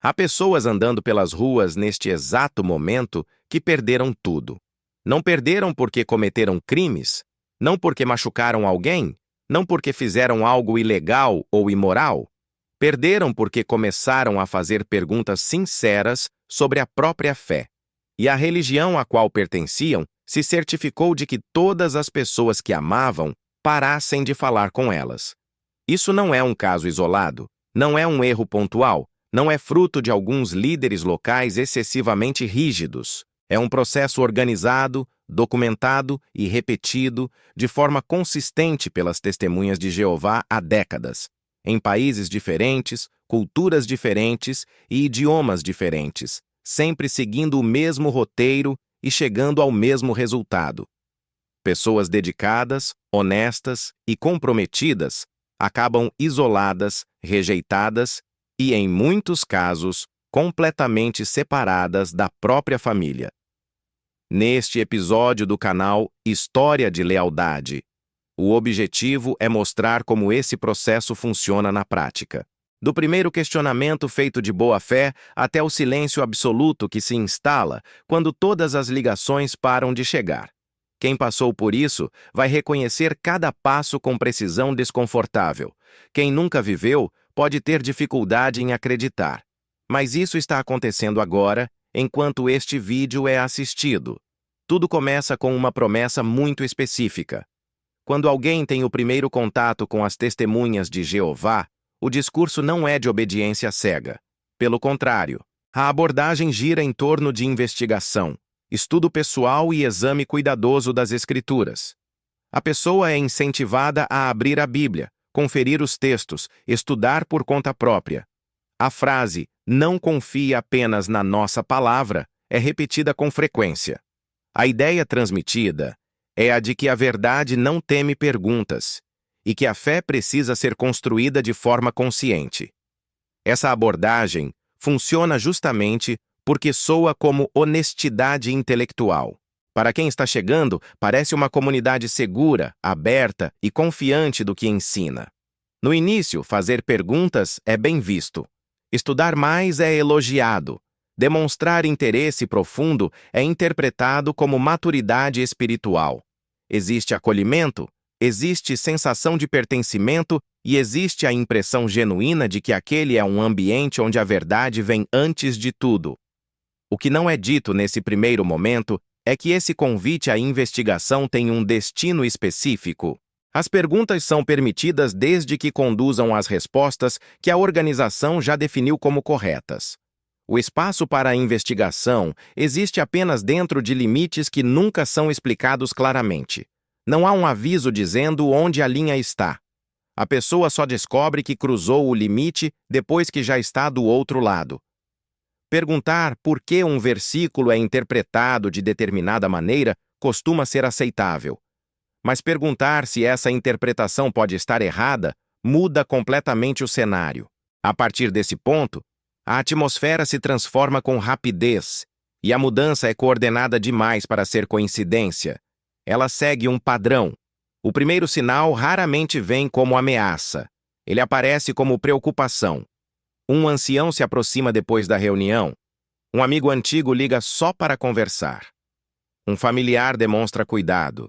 Há pessoas andando pelas ruas neste exato momento que perderam tudo. Não perderam porque cometeram crimes, não porque machucaram alguém, não porque fizeram algo ilegal ou imoral. Perderam porque começaram a fazer perguntas sinceras sobre a própria fé. E a religião a qual pertenciam se certificou de que todas as pessoas que amavam parassem de falar com elas. Isso não é um caso isolado, não é um erro pontual, não é fruto de alguns líderes locais excessivamente rígidos. É um processo organizado, documentado e repetido de forma consistente pelas testemunhas de Jeová há décadas, em países diferentes, culturas diferentes e idiomas diferentes, sempre seguindo o mesmo roteiro e chegando ao mesmo resultado. Pessoas dedicadas, honestas e comprometidas acabam isoladas, rejeitadas e, em muitos casos, completamente separadas da própria família. Neste episódio do canal História de Lealdade, o objetivo é mostrar como esse processo funciona na prática. Do primeiro questionamento feito de boa fé até o silêncio absoluto que se instala quando todas as ligações param de chegar. Quem passou por isso vai reconhecer cada passo com precisão desconfortável. Quem nunca viveu pode ter dificuldade em acreditar. Mas isso está acontecendo agora, enquanto este vídeo é assistido. Tudo começa com uma promessa muito específica. Quando alguém tem o primeiro contato com as testemunhas de Jeová, o discurso não é de obediência cega. Pelo contrário, a abordagem gira em torno de investigação, estudo pessoal e exame cuidadoso das Escrituras. A pessoa é incentivada a abrir a Bíblia, conferir os textos, estudar por conta própria. A frase, "não confie apenas na nossa palavra", é repetida com frequência. A ideia transmitida é a de que a verdade não teme perguntas e que a fé precisa ser construída de forma consciente. Essa abordagem funciona justamente porque soa como honestidade intelectual. Para quem está chegando, parece uma comunidade segura, aberta e confiante do que ensina. No início, fazer perguntas é bem visto. Estudar mais é elogiado. Demonstrar interesse profundo é interpretado como maturidade espiritual. Existe acolhimento, existe sensação de pertencimento e existe a impressão genuína de que aquele é um ambiente onde a verdade vem antes de tudo. O que não é dito nesse primeiro momento é que esse convite à investigação tem um destino específico. As perguntas são permitidas desde que conduzam às respostas que a organização já definiu como corretas. O espaço para a investigação existe apenas dentro de limites que nunca são explicados claramente. Não há um aviso dizendo onde a linha está. A pessoa só descobre que cruzou o limite depois que já está do outro lado. Perguntar por que um versículo é interpretado de determinada maneira costuma ser aceitável. Mas perguntar se essa interpretação pode estar errada muda completamente o cenário. A partir desse ponto, a atmosfera se transforma com rapidez, e a mudança é coordenada demais para ser coincidência. Ela segue um padrão. O primeiro sinal raramente vem como ameaça. Ele aparece como preocupação. Um ancião se aproxima depois da reunião. Um amigo antigo liga só para conversar. Um familiar demonstra cuidado.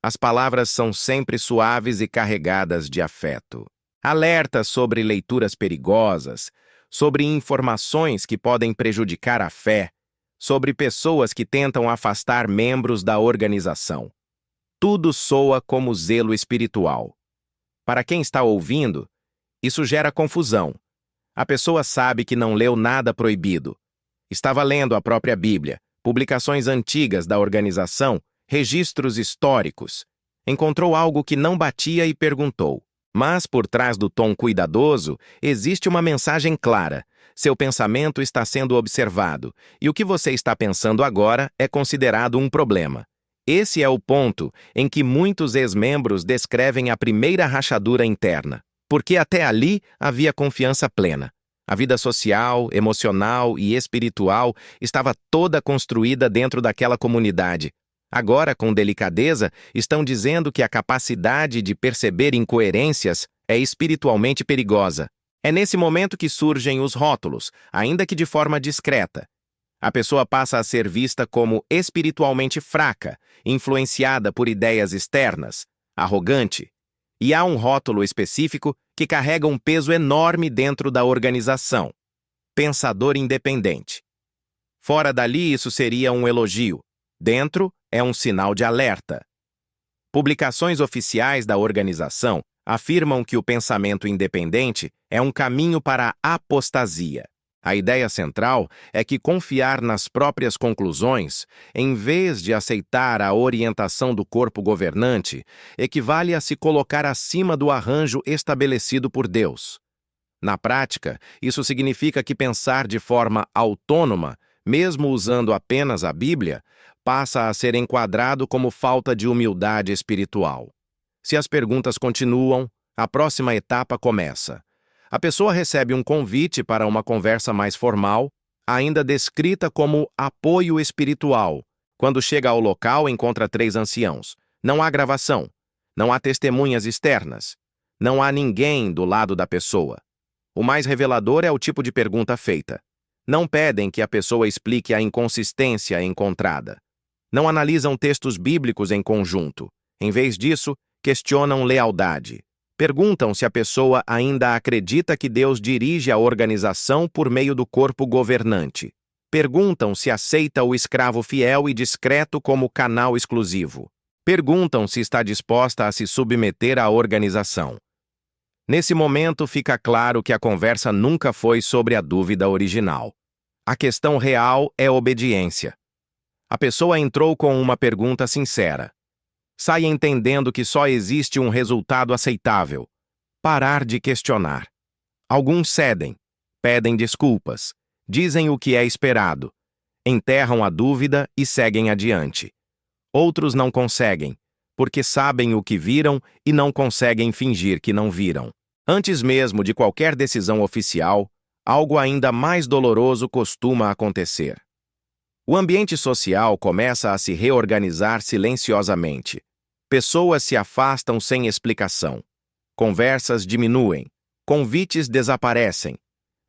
As palavras são sempre suaves e carregadas de afeto. Alertas sobre leituras perigosas, sobre informações que podem prejudicar a fé, sobre pessoas que tentam afastar membros da organização. Tudo soa como zelo espiritual. Para quem está ouvindo, isso gera confusão. A pessoa sabe que não leu nada proibido. Estava lendo a própria Bíblia, publicações antigas da organização, registros históricos. Encontrou algo que não batia e perguntou. Mas, por trás do tom cuidadoso, existe uma mensagem clara. Seu pensamento está sendo observado, e o que você está pensando agora é considerado um problema. Esse é o ponto em que muitos ex-membros descrevem a primeira rachadura interna, porque até ali havia confiança plena. A vida social, emocional e espiritual estava toda construída dentro daquela comunidade. Agora, com delicadeza, estão dizendo que a capacidade de perceber incoerências é espiritualmente perigosa. É nesse momento que surgem os rótulos, ainda que de forma discreta. A pessoa passa a ser vista como espiritualmente fraca, influenciada por ideias externas, arrogante. E há um rótulo específico que carrega um peso enorme dentro da organização: pensador independente. Fora dali, isso seria um elogio. Dentro, é um sinal de alerta. Publicações oficiais da organização afirmam que o pensamento independente é um caminho para a apostasia. A ideia central é que confiar nas próprias conclusões, em vez de aceitar a orientação do corpo governante, equivale a se colocar acima do arranjo estabelecido por Deus. Na prática, isso significa que pensar de forma autônoma, mesmo usando apenas a Bíblia, passa a ser enquadrado como falta de humildade espiritual. Se as perguntas continuam, a próxima etapa começa. A pessoa recebe um convite para uma conversa mais formal, ainda descrita como apoio espiritual. Quando chega ao local, encontra 3 anciãos. Não há gravação. Não há testemunhas externas. Não há ninguém do lado da pessoa. O mais revelador é o tipo de pergunta feita. Não pedem que a pessoa explique a inconsistência encontrada. Não analisam textos bíblicos em conjunto. Em vez disso, questionam lealdade. Perguntam se a pessoa ainda acredita que Deus dirige a organização por meio do corpo governante. Perguntam se aceita o escravo fiel e discreto como canal exclusivo. Perguntam se está disposta a se submeter à organização. Nesse momento, fica claro que a conversa nunca foi sobre a dúvida original. A questão real é obediência. A pessoa entrou com uma pergunta sincera. Sai entendendo que só existe um resultado aceitável: parar de questionar. Alguns cedem, pedem desculpas, dizem o que é esperado, enterram a dúvida e seguem adiante. Outros não conseguem, porque sabem o que viram e não conseguem fingir que não viram. Antes mesmo de qualquer decisão oficial, algo ainda mais doloroso costuma acontecer. O ambiente social começa a se reorganizar silenciosamente. Pessoas se afastam sem explicação. Conversas diminuem. Convites desaparecem.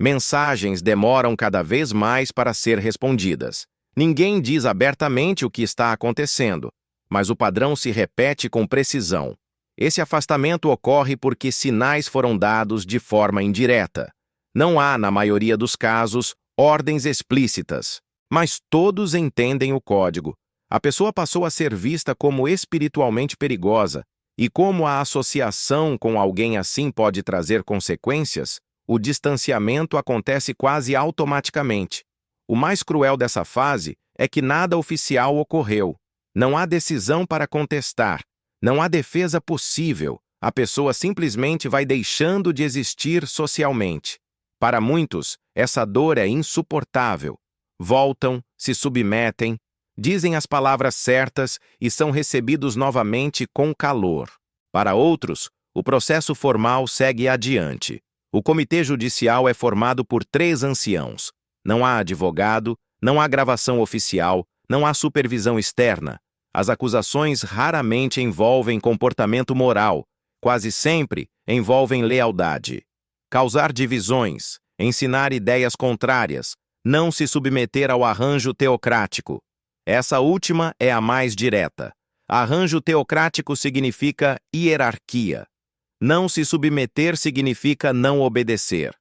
Mensagens demoram cada vez mais para ser respondidas. Ninguém diz abertamente o que está acontecendo, mas o padrão se repete com precisão. Esse afastamento ocorre porque sinais foram dados de forma indireta. Não há, na maioria dos casos, ordens explícitas, mas todos entendem o código. A pessoa passou a ser vista como espiritualmente perigosa, e como a associação com alguém assim pode trazer consequências, o distanciamento acontece quase automaticamente. O mais cruel dessa fase é que nada oficial ocorreu. Não há decisão para contestar, não há defesa possível. A pessoa simplesmente vai deixando de existir socialmente. Para muitos, essa dor é insuportável. Voltam, se submetem, dizem as palavras certas e são recebidos novamente com calor. Para outros, o processo formal segue adiante. O comitê judicial é formado por 3 anciãos. Não há advogado, não há gravação oficial, não há supervisão externa. As acusações raramente envolvem comportamento moral, quase sempre envolvem lealdade. Causar divisões, ensinar ideias contrárias, não se submeter ao arranjo teocrático. Essa última é a mais direta. Arranjo teocrático significa hierarquia. Não se submeter significa não obedecer.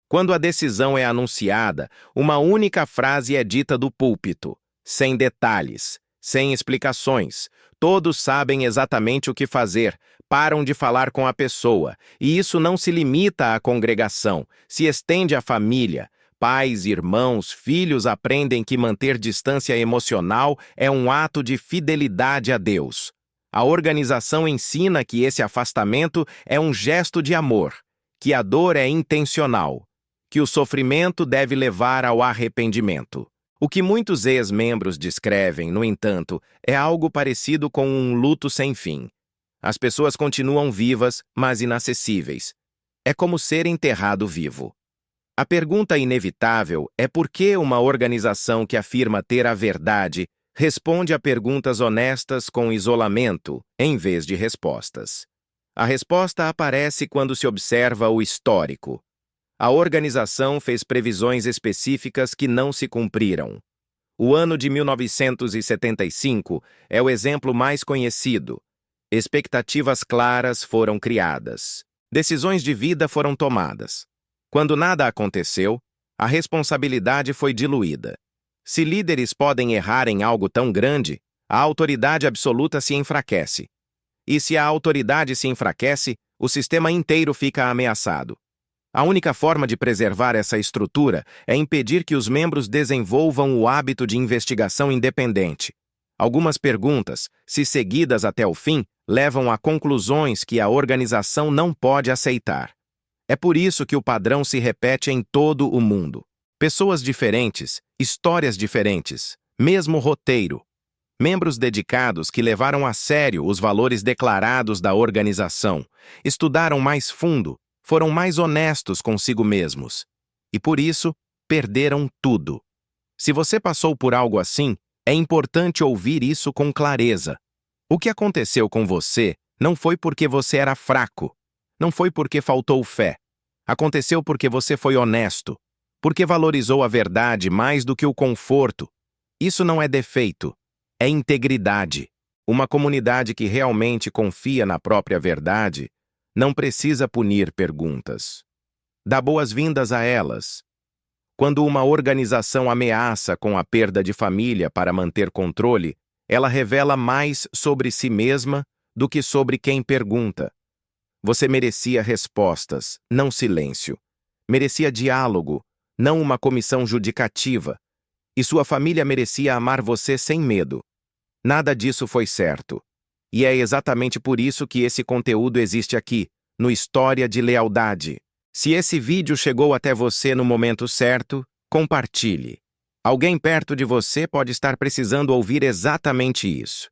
Quando a decisão é anunciada, uma única frase é dita do púlpito, sem detalhes, sem explicações. Todos sabem exatamente o que fazer, param de falar com a pessoa, e isso não se limita à congregação, se estende à família. Pais, irmãos, filhos aprendem que manter distância emocional é um ato de fidelidade a Deus. A organização ensina que esse afastamento é um gesto de amor, que a dor é intencional, que o sofrimento deve levar ao arrependimento. O que muitos ex-membros descrevem, no entanto, é algo parecido com um luto sem fim. As pessoas continuam vivas, mas inacessíveis. É como ser enterrado vivo. A pergunta inevitável é por que uma organização que afirma ter a verdade responde a perguntas honestas com isolamento, em vez de respostas. A resposta aparece quando se observa o histórico. A organização fez previsões específicas que não se cumpriram. O ano de 1975 é o exemplo mais conhecido. Expectativas claras foram criadas. Decisões de vida foram tomadas. Quando nada aconteceu, a responsabilidade foi diluída. Se líderes podem errar em algo tão grande, a autoridade absoluta se enfraquece. E se a autoridade se enfraquece, o sistema inteiro fica ameaçado. A única forma de preservar essa estrutura é impedir que os membros desenvolvam o hábito de investigação independente. Algumas perguntas, se seguidas até o fim, levam a conclusões que a organização não pode aceitar. É por isso que o padrão se repete em todo o mundo. Pessoas diferentes, histórias diferentes, mesmo roteiro. Membros dedicados que levaram a sério os valores declarados da organização, estudaram mais fundo, foram mais honestos consigo mesmos. E por isso, perderam tudo. Se você passou por algo assim, é importante ouvir isso com clareza. O que aconteceu com você não foi porque você era fraco. Não foi porque faltou fé. Aconteceu porque você foi honesto. Porque valorizou a verdade mais do que o conforto. Isso não é defeito. É integridade. Uma comunidade que realmente confia na própria verdade não precisa punir perguntas. Dá boas-vindas a elas. Quando uma organização ameaça com a perda de família para manter controle, ela revela mais sobre si mesma do que sobre quem pergunta. Você merecia respostas, não silêncio. Merecia diálogo, não uma comissão judicativa. E sua família merecia amar você sem medo. Nada disso foi certo. E é exatamente por isso que esse conteúdo existe aqui, no História de Lealdade. Se esse vídeo chegou até você no momento certo, compartilhe. Alguém perto de você pode estar precisando ouvir exatamente isso.